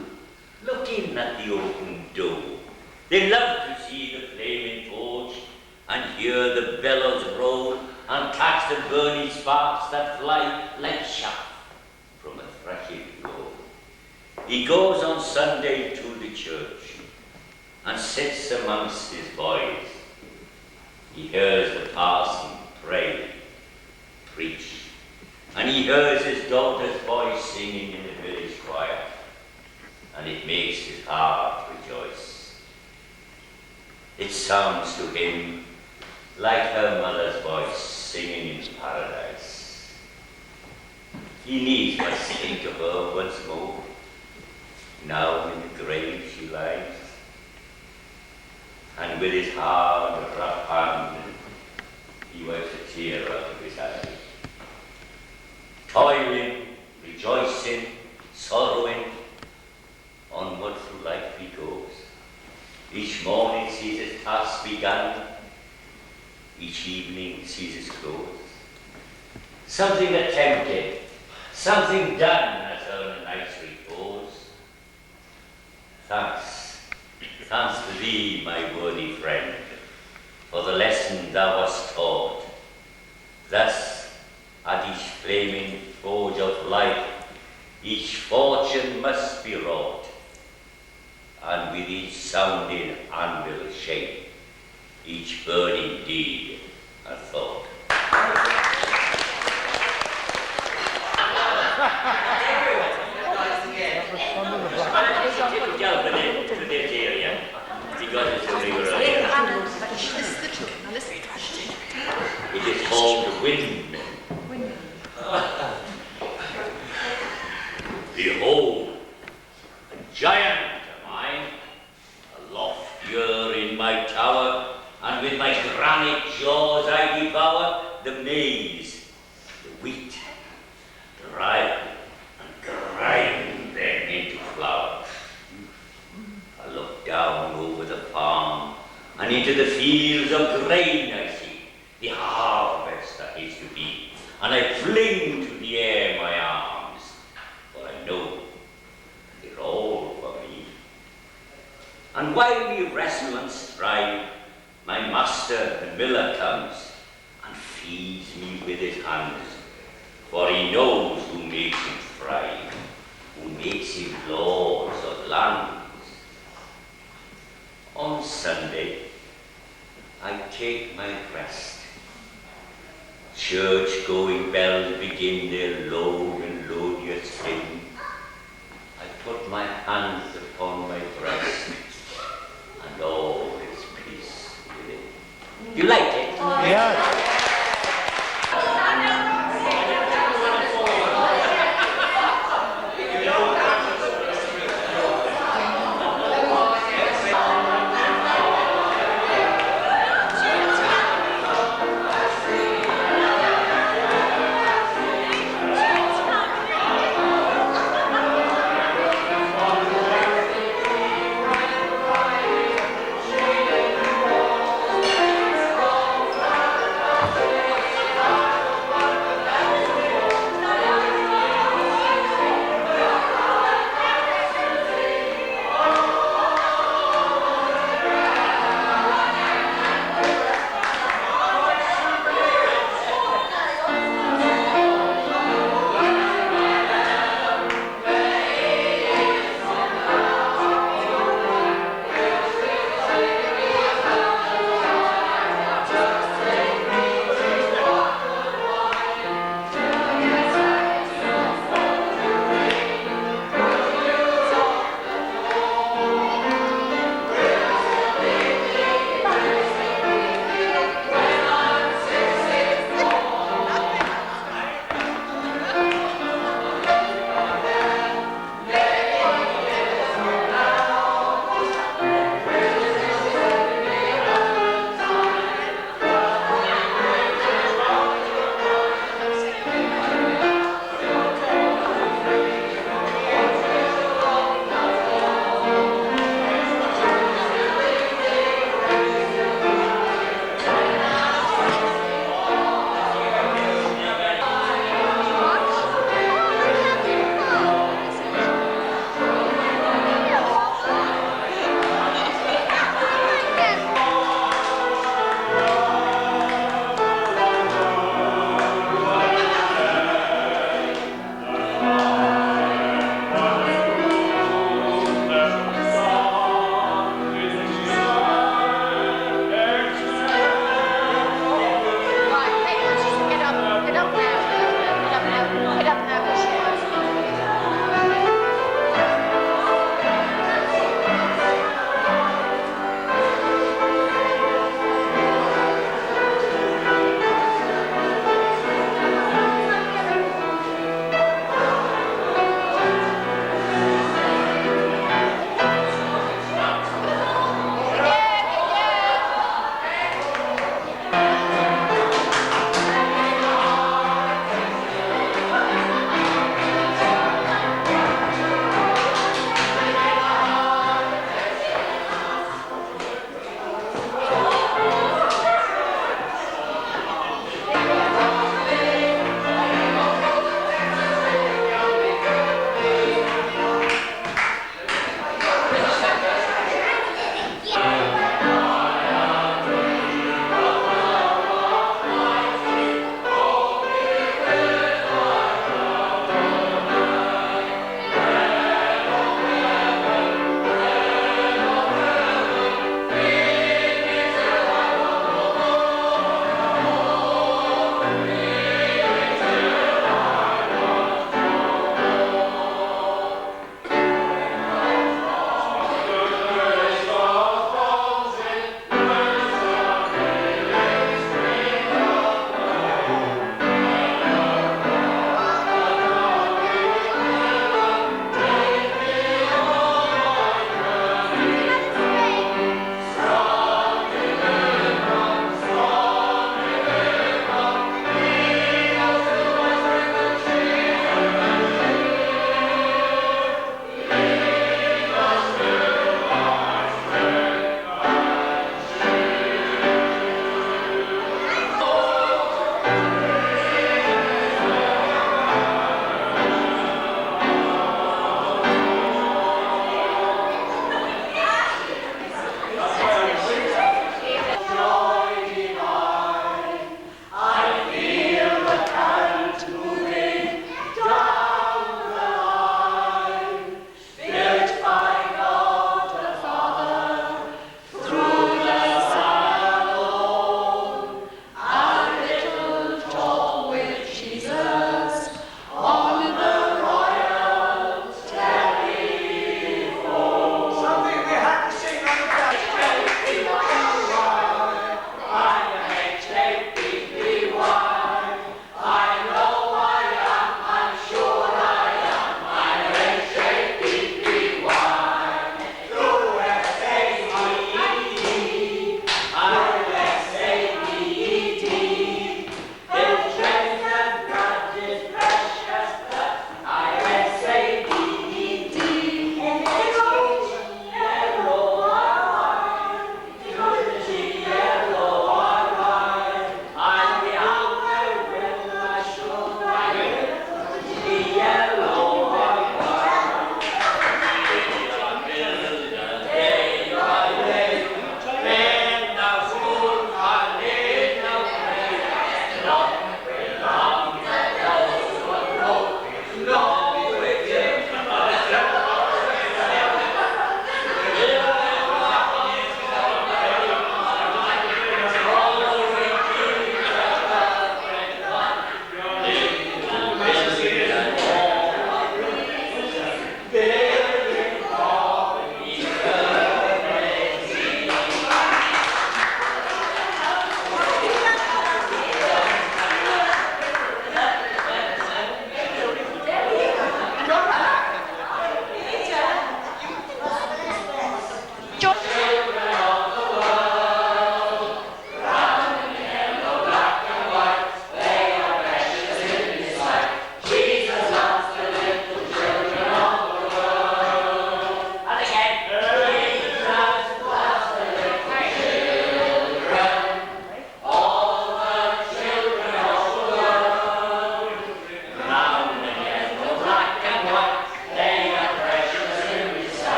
looking at the open door, they love to see the flaming torch and hear the bellows roll and catch the burning sparks that fly like chaff from a threshing floor. He goes on Sunday to the church and sits amongst his boys. He hears the parson pray, preach, and he hears his daughter's voice singing in the village choir, and it makes his heart rejoice. It sounds to him like her mother's voice singing in paradise. He needs but think of her once more. Now in the grave she lies, and with his hard, rough hand, he wipes a tear out of his eye. Toiling, rejoicing, sorrowing, onward through life he goes. Each morning sees his task begun, each evening sees his close. Something attempted, something done has earned a night's repose. Thanks to thee, my worthy friend, for the lesson thou hast taught. Thus, at each flaming forge of life, each fortune must be wrought, and with each sounding anvil shape, each burning deed a thought. It is called the wind. Behold, a giant am I, loftier in my tower, and with my granite jaws I devour the maize, the wheat, dry and grind them into flour. I look down over the farm and into the fields of grain I see, the harvest that is to be, and I fling to the air my arms, for I know they're all for me. And while we wrestle and strive, my master, the miller, comes and feeds me with his hands, for he knows who makes him thrive, who makes him lords of lands. On Sunday, I take my rest. Church-going bells begin their low and melodious hymn. I put my hands upon my breast, and all is peace within. You like it? Yeah.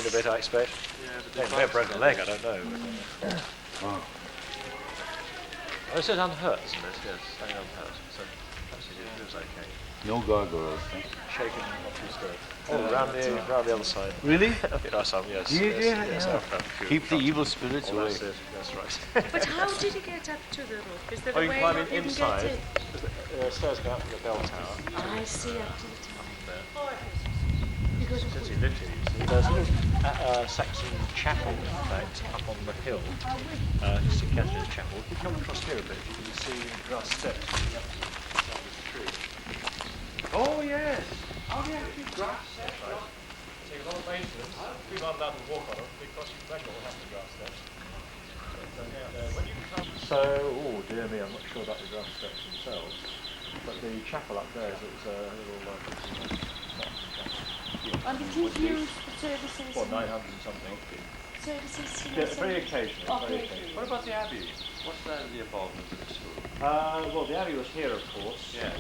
in a bit, I expect. Yeah, They may have broken a leg, I don't know. Oh. Oh, it says unhurt, isn't it? Yes, staying unhurt. So perhaps it was okay. No gargoyles. Shaken, not too scared. Oh, round the other side. Really? Yes, yes. Yeah. I've found a few. Keep the evil spirits away. That's it, that's right. But how did he get up to the roof? Is there Oh, a you way can climb he in didn't inside. get it? The stairs go up to the bell tower. I see, up to the top. There. Because Since he lived here, you see. There's a little Saxon chapel, in fact, up on the hill. St. Catherine's Chapel. If you come across here a bit, you can see grass steps leading up to the top of the tree. Oh, yes. Oh, yeah, grass. That's right. So a lot of maintenance. People aren't allowed to walk on them because you can imagine what will happen to grass steps. When you come, oh dear me, I'm not sure about the grass steps themselves, but the chapel up there is a little And did you use the services? Well, 900 and something. Services? Yeah, very occasionally. Oh, Very occasionally. What about the Abbey? What's that in the involvement of the school? Well, the Abbey was here, of course. Yeah.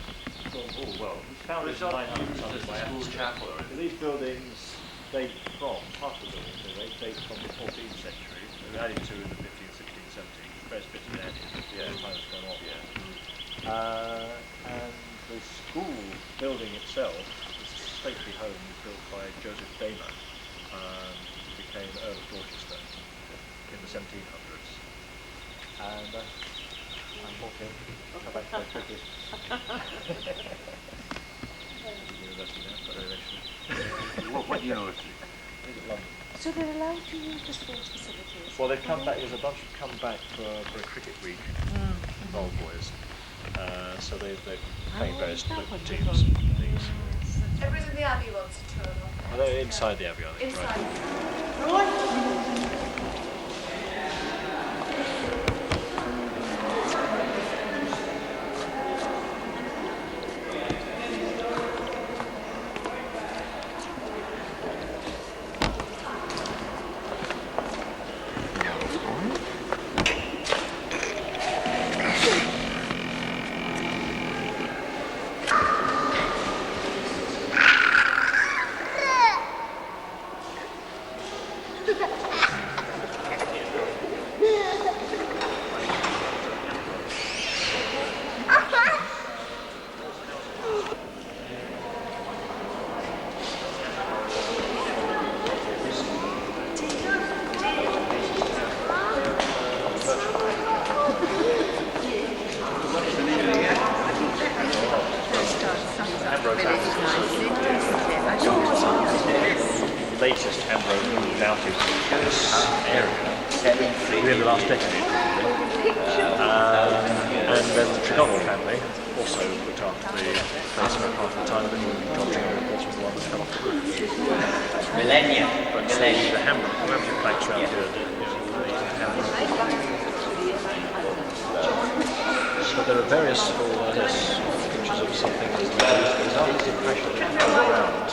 Oh, well, it was founded in 900 and something by school chapel or anything? These buildings date from, part of the buildings, they date from the 14th century. They were added to in the 15th, 16th, 17th. The first bit of added, yeah, time's gone on. Yeah. And the school building itself is a stately home built by Joseph Damer, who became Earl of Dorchester in the 1700s. And I'm walking. Come back to my cricket. University now, got a relation. What university? Is it London? So they're allowed to use the sports facilities? Well, they've come back. There's a bunch have come back for a cricket week. Old boys. So they're playing various local teams. Everyone in the Abbey wants a tour. Well, they're inside the Abbey, I think. Inside. Right. Latest Ambrose moved out into this area within the last decade. And then the Tregonwell family also looked after the place for half the time, but John Tregonwell, of course, was the one that fell off the roof. Millennia. But the Hampton planks around here, but there are various pictures of something that is under the impression that around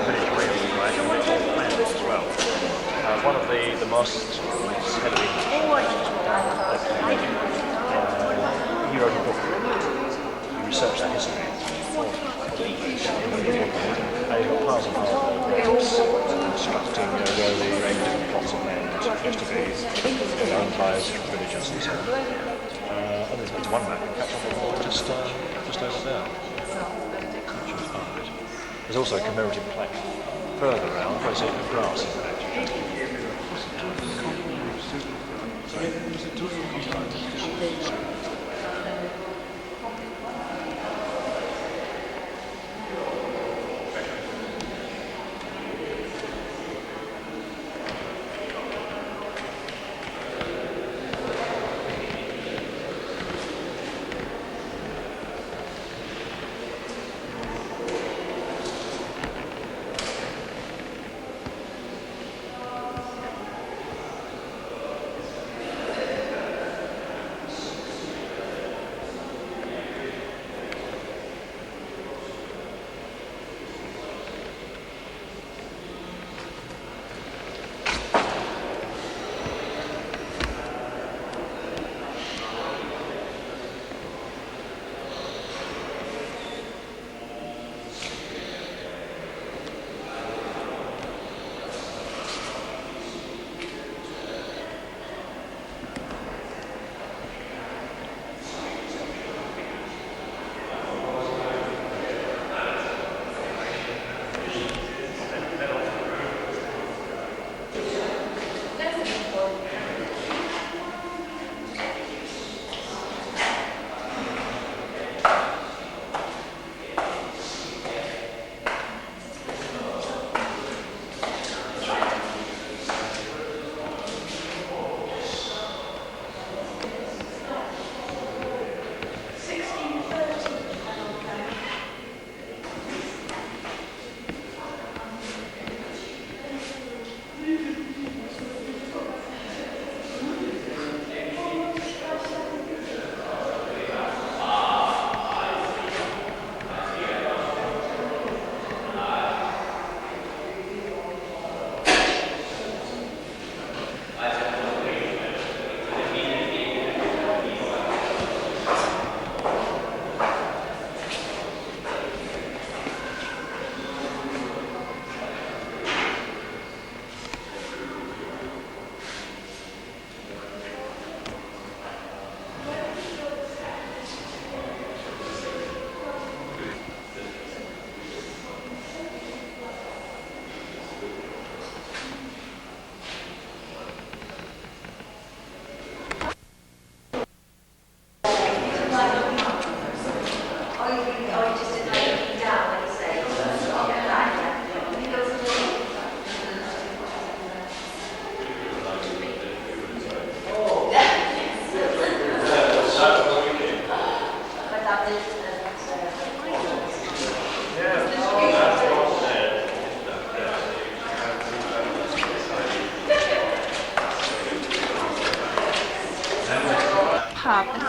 village railway plans as well. One of the masts was heavily he wrote a book. He researched the history of the place. And he got piles and piles of records constructing where the different plots of land used to be owned by different villages and so on. And there's one map, in fact, on the wall just over there. Which is part of it. There's also a commemorative plaque further around, where it's in grass, in fact.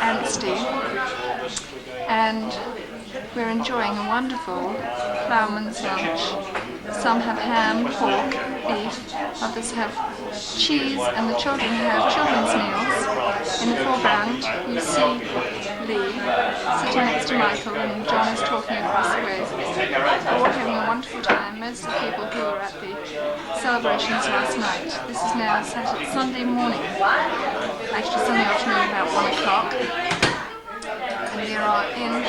Anstey, and we're enjoying a wonderful ploughman's lunch. Some have ham, pork, beef, others have cheese, and the children have children's meals. In the foreground you see Lee sitting next to Michael, and John is talking across the way. We're all having a wonderful time. Most of the people who were at the celebrations last night. This is now Sunday morning, actually Sunday afternoon about 1 o'clock. And we are in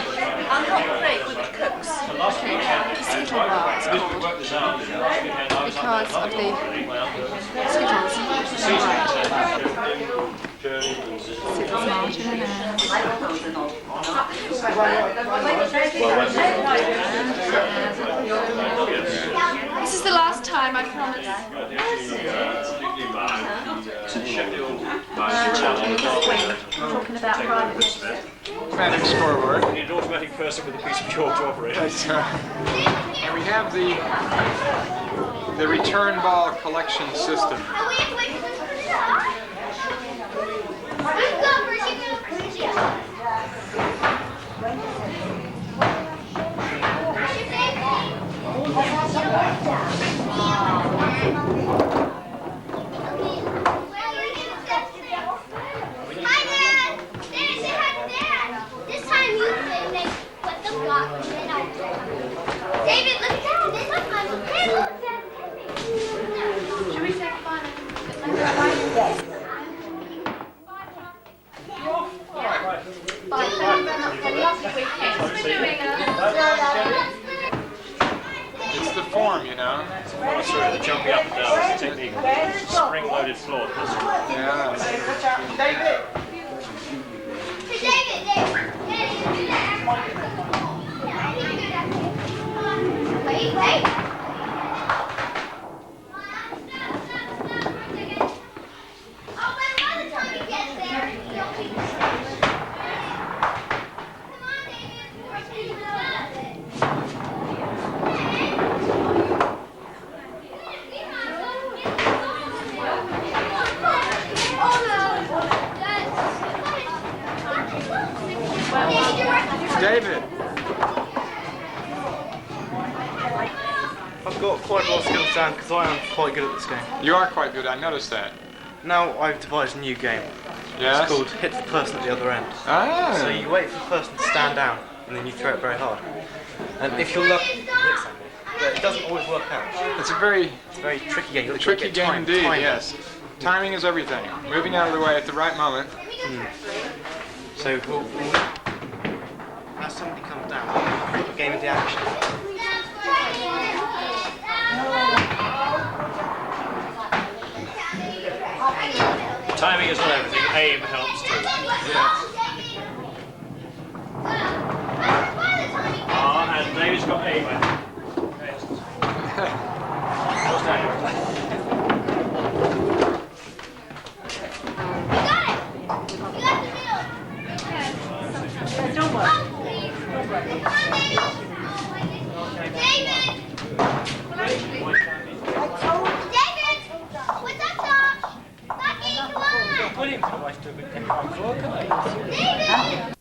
unhot break with the cooks. Okay, the Skittle Bar it's called because of the Skittles. Skittles Martin and this is the last time, I promise. Talking about private. Automatic scoreboard. You need an automatic person with a piece of chalk to operate. And we have the return ball collection system. David, look down. This is my little. Should we say goodbye? Yes. Bye. Thank you very much. Have a lovely weekend. Thanks for doing us. It's the form, you know. Follow through the jumping up and down technique. Spring-loaded floor. Yeah. David. Hey, David. Wait. Oh, but by the time he gets there, he'll be Come on, David. David. I've got quite a lot of skills down because I am quite good at this game. You are quite good, I noticed that. Now I've devised a new game. Yes? It's called Hit the Person at the Other End. Ah. So you wait for the person to stand down and then you throw it very hard. And if you're lucky, you hit somebody. But it doesn't always work out. It's a very tricky game. Tricky game indeed, yes. Timing is everything. Moving out of the way at the right moment. So we'll as somebody comes down, we'll put the game into action. Timing is not everything. Aim helps too. And David's got aim. What's that? Don't worry. David! What's up, Josh? Lucky, come on! David!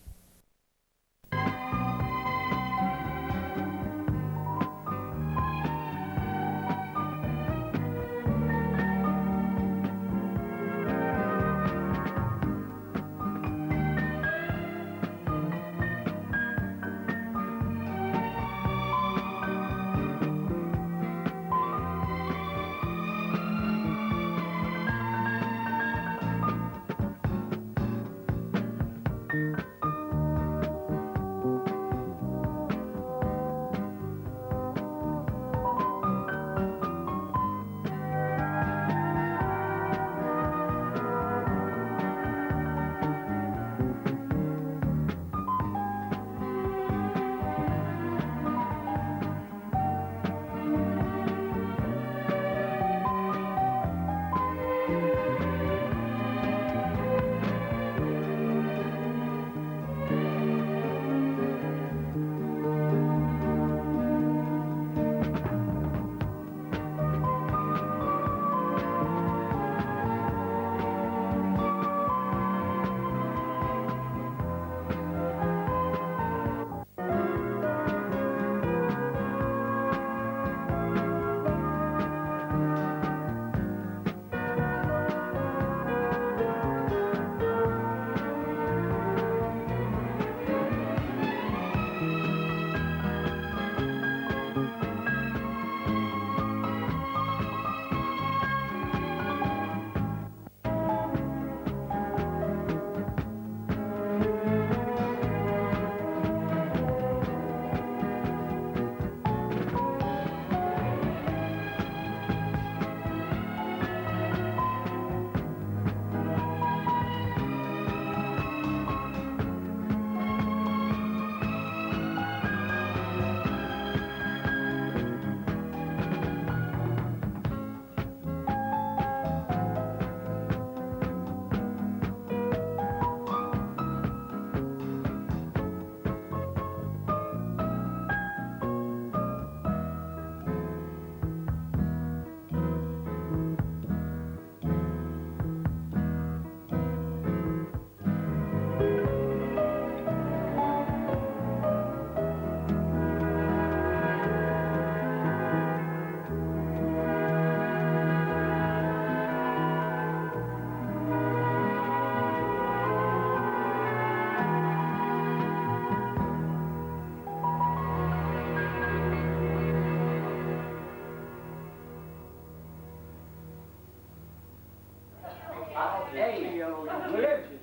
way.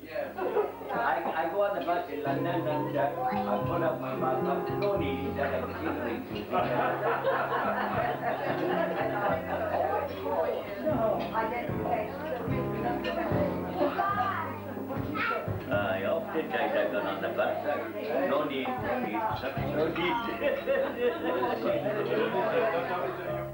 I go on the bus in London and I put up my mouth. No need that I'm giggling. I often tried to go on the bus. No need, no need.